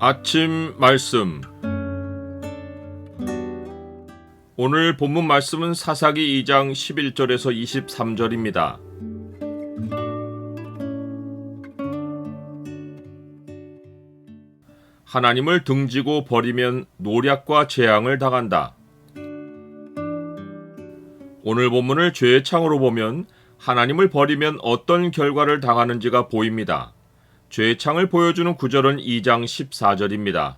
아침 말씀. 오늘 본문 말씀은 사사기 2장 11절에서 23절입니다. 하나님을 등지고 버리면 노략과 재앙을 당한다. 오늘 본문을 죄의 창으로 보면 하나님을 버리면 어떤 결과를 당하는지가 보입니다. 죄의 창을 보여주는 구절은 2장 14절입니다.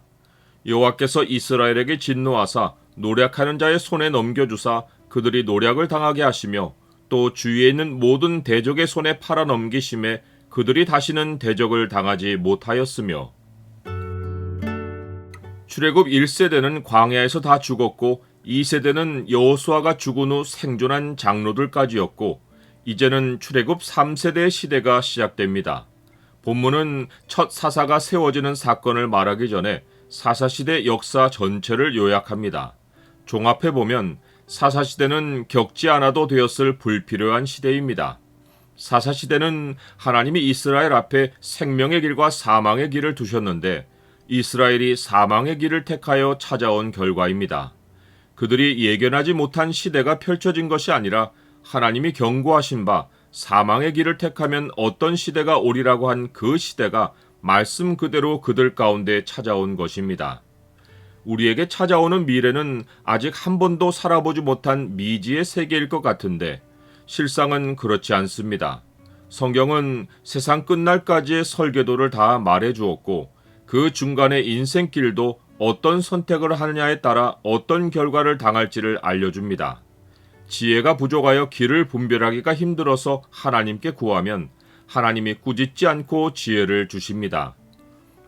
여호와께서 이스라엘에게 진노하사 노략하는 자의 손에 넘겨주사 그들이 노략을 당하게 하시며 또 주위에 있는 모든 대적의 손에 팔아 넘기심에 그들이 다시는 대적을 당하지 못하였으며, 출애굽 1세대는 광야에서 다 죽었고 2세대는 여호수아가 죽은 후 생존한 장로들까지였고 이제는 출애굽 3세대의 시대가 시작됩니다. 본문은 첫 사사가 세워지는 사건을 말하기 전에 사사시대 역사 전체를 요약합니다. 종합해보면 사사시대는 겪지 않아도 되었을 불필요한 시대입니다. 사사시대는 하나님이 이스라엘 앞에 생명의 길과 사망의 길을 두셨는데 이스라엘이 사망의 길을 택하여 찾아온 결과입니다. 그들이 예견하지 못한 시대가 펼쳐진 것이 아니라 하나님이 경고하신 바 사망의 길을 택하면 어떤 시대가 오리라고 한 그 시대가 말씀 그대로 그들 가운데 찾아온 것입니다. 우리에게 찾아오는 미래는 아직 한 번도 살아보지 못한 미지의 세계일 것 같은데 실상은 그렇지 않습니다. 성경은 세상 끝날까지의 설계도를 다 말해 주었고 그 중간의 인생길도 어떤 선택을 하느냐에 따라 어떤 결과를 당할지를 알려줍니다. 지혜가 부족하여 길을 분별하기가 힘들어서 하나님께 구하면 하나님이 꾸짖지 않고 지혜를 주십니다.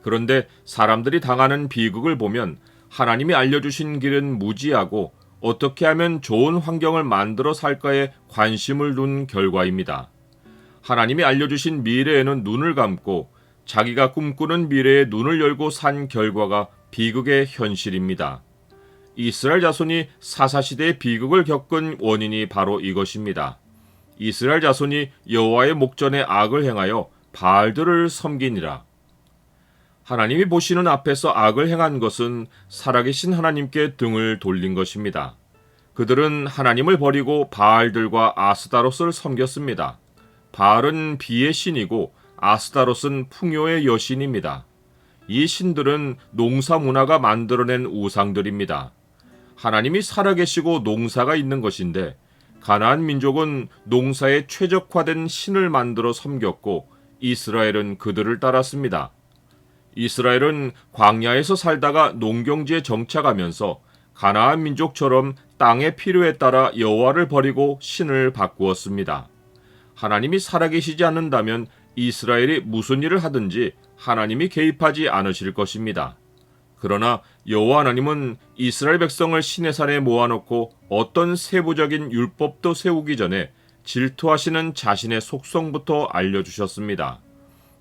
그런데 사람들이 당하는 비극을 보면 하나님이 알려주신 길은 무지하고 어떻게 하면 좋은 환경을 만들어 살까에 관심을 둔 결과입니다. 하나님이 알려주신 미래에는 눈을 감고 자기가 꿈꾸는 미래에 눈을 열고 산 결과가 비극의 현실입니다. 이스라엘 자손이 사사시대의 비극을 겪은 원인이 바로 이것입니다. 이스라엘 자손이 여호와의 목전에 악을 행하여 바알들을 섬기니라. 하나님이 보시는 앞에서 악을 행한 것은 살아계신 하나님께 등을 돌린 것입니다. 그들은 하나님을 버리고 바알들과 아스다롯을 섬겼습니다. 바알은 비의 신이고 아스다롯은 풍요의 여신입니다. 이 신들은 농사 문화가 만들어낸 우상들입니다. 하나님이 살아계시고 농사가 있는 것인데 가나안 민족은 농사에 최적화된 신을 만들어 섬겼고 이스라엘은 그들을 따랐습니다. 이스라엘은 광야에서 살다가 농경지에 정착하면서 가나안 민족처럼 땅의 필요에 따라 여호와를 버리고 신을 바꾸었습니다. 하나님이 살아계시지 않는다면 이스라엘이 무슨 일을 하든지 하나님이 개입하지 않으실 것입니다. 그러나 여호와 하나님은 이스라엘 백성을 시내산에 모아놓고 어떤 세부적인 율법도 세우기 전에 질투하시는 자신의 속성부터 알려주셨습니다.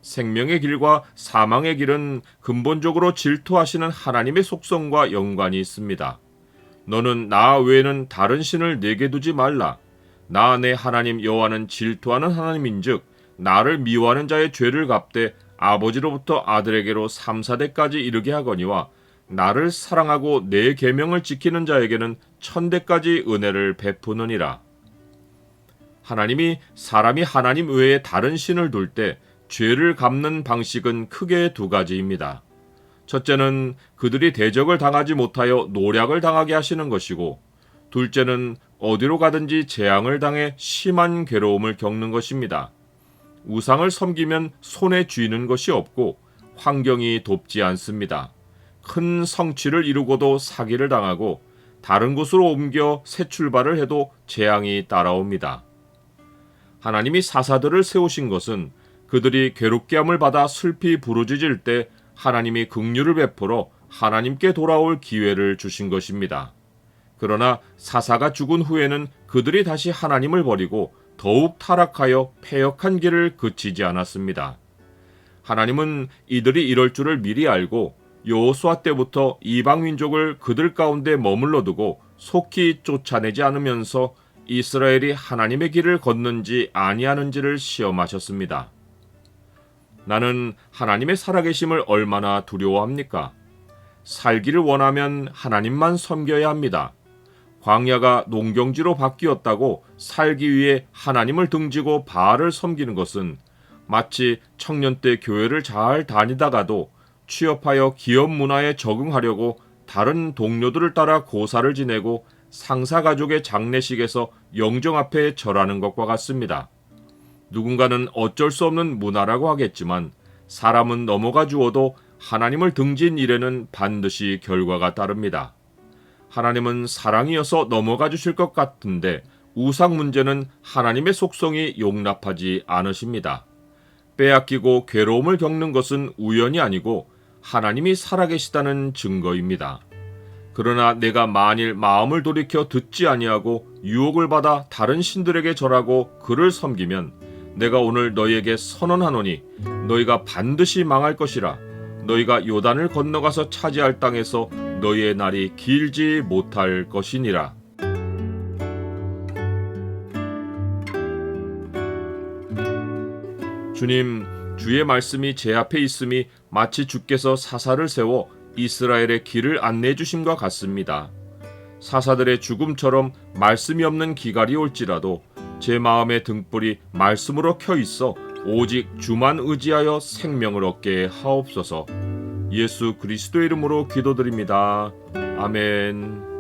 생명의 길과 사망의 길은 근본적으로 질투하시는 하나님의 속성과 연관이 있습니다. 너는 나 외에는 다른 신을 내게 두지 말라. 나 내 하나님 여호와는 질투하는 하나님인즉 나를 미워하는 자의 죄를 갚되 아버지로부터 아들에게로 3, 4대까지 이르게 하거니와 나를 사랑하고 내 계명을 지키는 자에게는 1000대까지 은혜를 베푸느니라. 하나님이 사람이 하나님 외에 다른 신을 둘 때 죄를 갚는 방식은 크게 두 가지입니다. 첫째는 그들이 대적을 당하지 못하여 노략을 당하게 하시는 것이고, 둘째는 어디로 가든지 재앙을 당해 심한 괴로움을 겪는 것입니다. 우상을 섬기면 손에 쥐는 것이 없고 환경이 돕지 않습니다. 큰 성취를 이루고도 사기를 당하고 다른 곳으로 옮겨 새 출발을 해도 재앙이 따라옵니다. 하나님이 사사들을 세우신 것은 그들이 괴롭게 함을 받아 슬피 부르짖을 때 하나님이 긍휼을 베풀어 하나님께 돌아올 기회를 주신 것입니다. 그러나 사사가 죽은 후에는 그들이 다시 하나님을 버리고 더욱 타락하여 패역한 길을 그치지 않았습니다. 하나님은 이들이 이럴 줄을 미리 알고 여호수아 때부터 이방 민족을 그들 가운데 머물러 두고 속히 쫓아내지 않으면서 이스라엘이 하나님의 길을 걷는지 아니하는지를 시험하셨습니다. 나는 하나님의 살아계심을 얼마나 두려워합니까? 살기를 원하면 하나님만 섬겨야 합니다. 광야가 농경지로 바뀌었다고 살기 위해 하나님을 등지고 바알을 섬기는 것은 마치 청년 때 교회를 잘 다니다가도 취업하여 기업 문화에 적응하려고 다른 동료들을 따라 고사를 지내고 상사 가족의 장례식에서 영정 앞에 절하는 것과 같습니다. 누군가는 어쩔 수 없는 문화라고 하겠지만 사람은 넘어가 주어도 하나님을 등진 일에는 반드시 결과가 따릅니다. 하나님은 사랑이어서 넘어가 주실 것 같은데 우상 문제는 하나님의 속성이 용납하지 않으십니다. 빼앗기고 괴로움을 겪는 것은 우연이 아니고 하나님이 살아계시다는 증거입니다. 그러나 내가 만일 마음을 돌이켜 듣지 아니하고 유혹을 받아 다른 신들에게 절하고 그를 섬기면 내가 오늘 너희에게 선언하노니 너희가 반드시 망할 것이라. 너희가 요단을 건너가서 차지할 땅에서 너희의 날이 길지 못할 것이니라. 주님, 주의 말씀이 제 앞에 있음이 마치 주께서 사사를 세워 이스라엘의 길을 안내해 주심과 같습니다. 사사들의 죽음처럼 말씀이 없는 기갈이 올지라도 제 마음의 등불이 말씀으로 켜 있어 오직 주만 의지하여 생명을 얻게 하옵소서. 예수 그리스도의 이름으로 기도드립니다. 아멘.